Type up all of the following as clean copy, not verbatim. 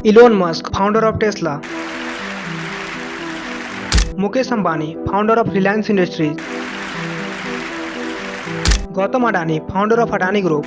Elon Musk, founder of Tesla. Mukesh Ambani, founder of Reliance industries. Gautam Adani, founder of Adani group.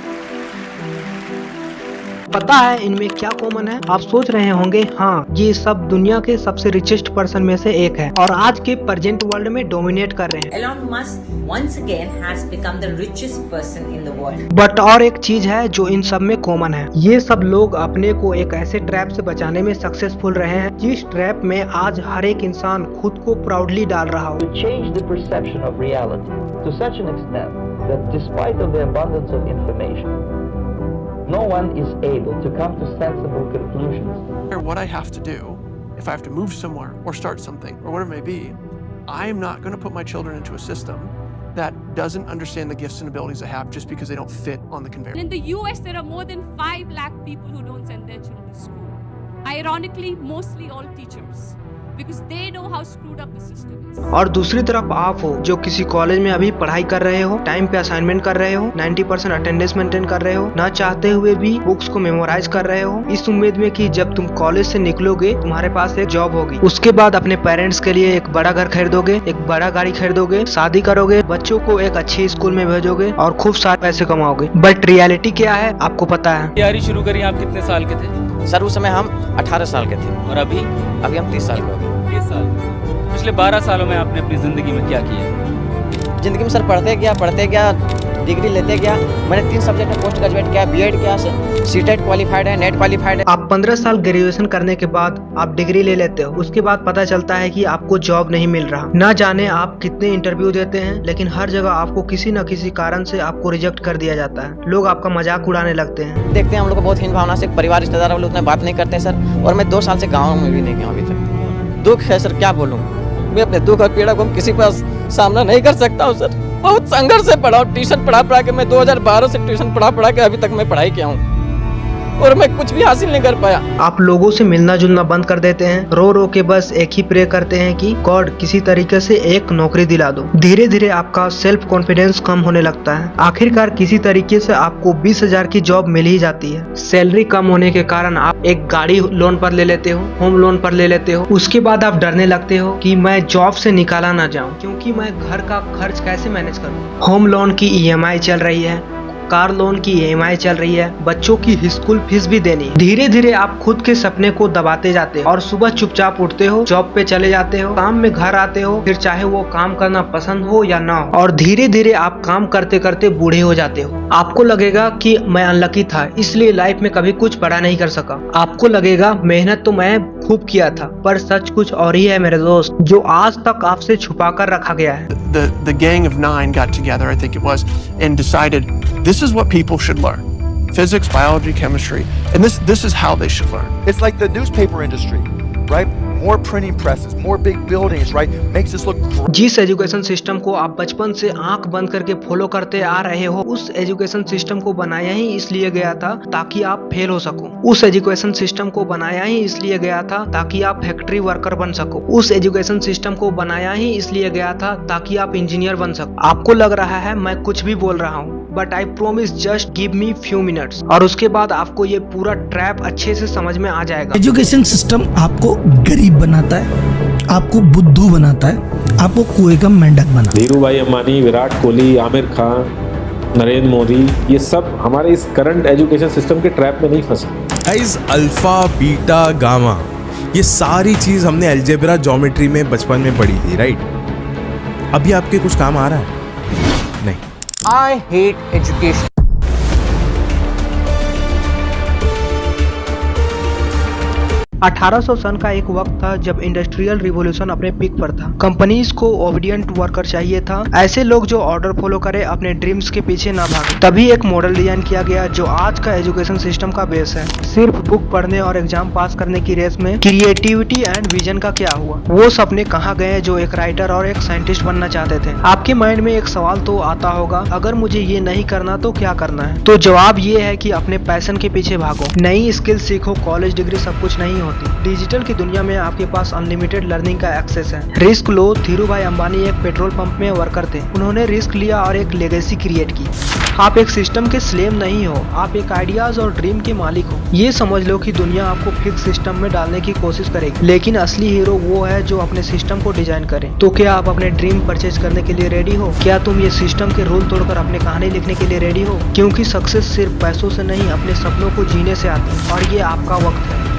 पता है इनमें क्या कॉमन है? आप सोच रहे होंगे हाँ, ये सब दुनिया के सबसे रिचेस्ट पर्सन में से एक है और आज के प्रेजेंट वर्ल्ड में डोमिनेट कर रहे हैं। Elon Musk once again has become the richest person in the world. But और एक चीज है जो इन सब में कॉमन है, ये सब लोग अपने को एक ऐसे ट्रैप से बचाने में सक्सेसफुल रहे हैं जिस ट्रैप में आज हर एक इंसान खुद को प्राउडली डाल रहा हो। To change the perception of reality to such an extent that despite of the abundance of information, no one is able to come to sensible conclusions. What I have to do, if I have to move somewhere or start something or whatever it may be, I am not going to put my children into a system that doesn't understand the gifts and abilities I have just because they don't fit on the conveyor. In the US, there are more than 5 lakh people who don't send their children to school. Ironically, mostly all teachers. Because they know how screwed up the system is. और दूसरी तरफ आप हो जो किसी college में अभी पढ़ाई कर रहे हो, टाइम पे असाइनमेंट कर रहे हो, 90% अटेंडेंस मेंटेन कर रहे हो, ना चाहते हुए भी बुक्स को मेमोराइज कर रहे हो, इस उम्मीद में कि जब तुम कॉलेज से निकलोगे तुम्हारे पास एक जॉब होगी, उसके बाद अपने पेरेंट्स के लिए एक बड़ा घर खरीदोगे, एक बड़ा गाड़ी खरीदोगे, शादी करोगे, बच्चों को एक अच्छी स्कूल में भेजोगे और खूब सारे पैसे कमाओगे। बट रियलिटी क्या है आपको पता है? तैयारी शुरू करी आप कितने साल के थे? सर उस समय हम 18 साल के थे और अभी अभी हम 30 साल के हो गए। 30 साल। पिछले 12 सालों में आपने अपनी ज़िंदगी में क्या किया? जिंदगी में सर पढ़ते गया, डिग्री लेते गया। मैंने 3 सब्जेक्ट में पोस्ट ग्रेजुएट किया, बीएड किया, सीटेट क्वालिफाइड है, नेट क्वालिफाइड है। आप 15 साल ग्रेजुएशन करने के बाद आप डिग्री ले लेते हो, उसके बाद पता चलता है कि आपको जॉब नहीं मिल रहा। ना जाने आप कितने इंटरव्यू देते हैं, लेकिन हर जगह आपको किसी न किसी कारण से आपको रिजेक्ट कर दिया जाता है। लोग आपका मजाक उड़ाने लगते हैं। देखते हैं हम लोग को बहुत हीन भावना से, परिवार रिश्तेदार वाले उतना बात नहीं करते सर। और मैं 2 साल से गाँव में भी नहीं गया अभी तक। दुख है सर, क्या बोलूँ। मैं अपने दुख और पीड़ा को किसी के पास सामना नहीं कर सकता हूँ सर। बहुत संघर्ष से पढ़ा, ट्यूशन पढ़ा के मैं 2012 से ट्यूशन पढ़ा के अभी तक मैं पढ़ाई किया हूँ और मैं कुछ भी हासिल नहीं कर पाया। आप लोगों से मिलना जुलना बंद कर देते हैं, रो रो के बस एक ही प्रे करते हैं कि गॉड किसी तरीके से एक नौकरी दिला दो। धीरे धीरे आपका सेल्फ कॉन्फिडेंस कम होने लगता है। आखिरकार किसी तरीके से आपको 20,000 की जॉब मिल ही जाती है। सैलरी कम होने के कारण आप एक गाड़ी लोन पर ले लेते हो, होम लोन पर ले लेते हो। उसके बाद आप डरने लगते हो कि मैं जॉब से निकाला ना जाऊं, क्योंकि मैं घर का खर्च कैसे मैनेज करूं। होम लोन की EMI चल रही है, कार लोन की EMI चल रही है, बच्चों की स्कूल फीस भी देनी है। धीरे धीरे आप खुद के सपने को दबाते जाते हो और सुबह चुपचाप उठते हो, जॉब पे चले जाते हो, शाम में घर आते हो, फिर चाहे वो काम करना पसंद हो या ना हो। और धीरे धीरे आप काम करते करते बूढ़े हो जाते हो। आपको लगेगा कि मैं अनलकी था, इसलिए लाइफ में कभी कुछ बड़ा नहीं कर सका। आपको लगेगा मेहनत तो मैं खूब किया था, पर सच कुछ और ही है मेरे दोस्त, जो आज तक आपसे छुपा कर रखा गया है। The gang of 9 got together, I think it was, and decided this is what people should learn. Physics, biology, chemistry, and this is how they should learn. It's like the newspaper industry, right? More printing presses, more big buildings, right? Makes us look great. जिस education system को आप बचपन से आंख बंद करके follow करते आ रहे हो, उस एजुकेशन सिस्टम को बनाया ही इसलिए गया था ताकि आप फेल हो सको। उस एजुकेशन सिस्टम को बनाया ही इसलिए गया था ताकि आप फैक्ट्री वर्कर बन सको। उस एजुकेशन सिस्टम को बनाया ही इसलिए गया था ताकि आप इंजीनियर बन सको। आपको लग रहा है मैं कुछ भी बोल रहा हूँ, but I promise just give me few minutes, और उसके बाद आपको ये पूरा ट्रैप अच्छे से समझ में आ जाएगा। एजुकेशन सिस्टम आपको गरीब बनाता है, आपको बुद्धू बनाता है, आपको कुएं का मेंढक बनाता है। धीरू भाई अंबानी, विराट कोहली, आमिर खान, नरेंद्र मोदी, ये सब हमारे इस करंट एजुकेशन सिस्टम के ट्रैप में नहीं फंसे। गाइस, अल्फा, बीटा, गामा, ये सारी चीज हमने अलजेब्रा ज्योमेट्री में बचपन में पढ़ी थी, राइट? अभी आपके कुछ काम आ रहा है? नहीं। I hate education. 1800 सन का एक वक्त था जब इंडस्ट्रियल रिवॉल्यूशन अपने पीक पर था। कंपनीज को ओबीडिएंट वर्कर चाहिए था, ऐसे लोग जो ऑर्डर फॉलो करे, अपने ड्रीम्स के पीछे ना भागे। तभी एक मॉडल डिजाइन किया गया जो आज का एजुकेशन सिस्टम का बेस है। सिर्फ बुक पढ़ने और एग्जाम पास करने की रेस में क्रिएटिविटी एंड विजन का क्या हुआ? वो सपने कहाँ गए जो एक राइटर और एक साइंटिस्ट बनना चाहते थे? आपके माइंड में एक सवाल तो आता होगा, अगर मुझे ये नहीं करना तो क्या करना है? तो जवाब ये है कि अपने पैशन के पीछे भागो, नई स्किल सीखो। कॉलेज डिग्री सब कुछ नहीं होता। होती। डिजिटल की दुनिया में आपके पास अनलिमिटेड लर्निंग का एक्सेस है। रिस्क लो। धीरू भाई अंबानी एक पेट्रोल पंप में वर्कर थे। उन्होंने रिस्क लिया और एक लेगेसी क्रिएट की। आप एक सिस्टम के स्लेव नहीं हो, आप एक आइडियाज और ड्रीम के मालिक हो। ये समझ लो कि दुनिया आपको फिक्स सिस्टम में डालने की कोशिश करेगी, लेकिन असली हीरो वो है जो अपने सिस्टम को डिजाइन करे। तो क्या आप अपने ड्रीम परचेज करने के लिए रेडी हो? क्या तुम ये सिस्टम के रूल तोड़कर अपनी कहानी लिखने के लिए रेडी हो? क्योंकि सक्सेस सिर्फ पैसों से नहीं, अपने सपनों को जीने से आती है और ये आपका वक्त है।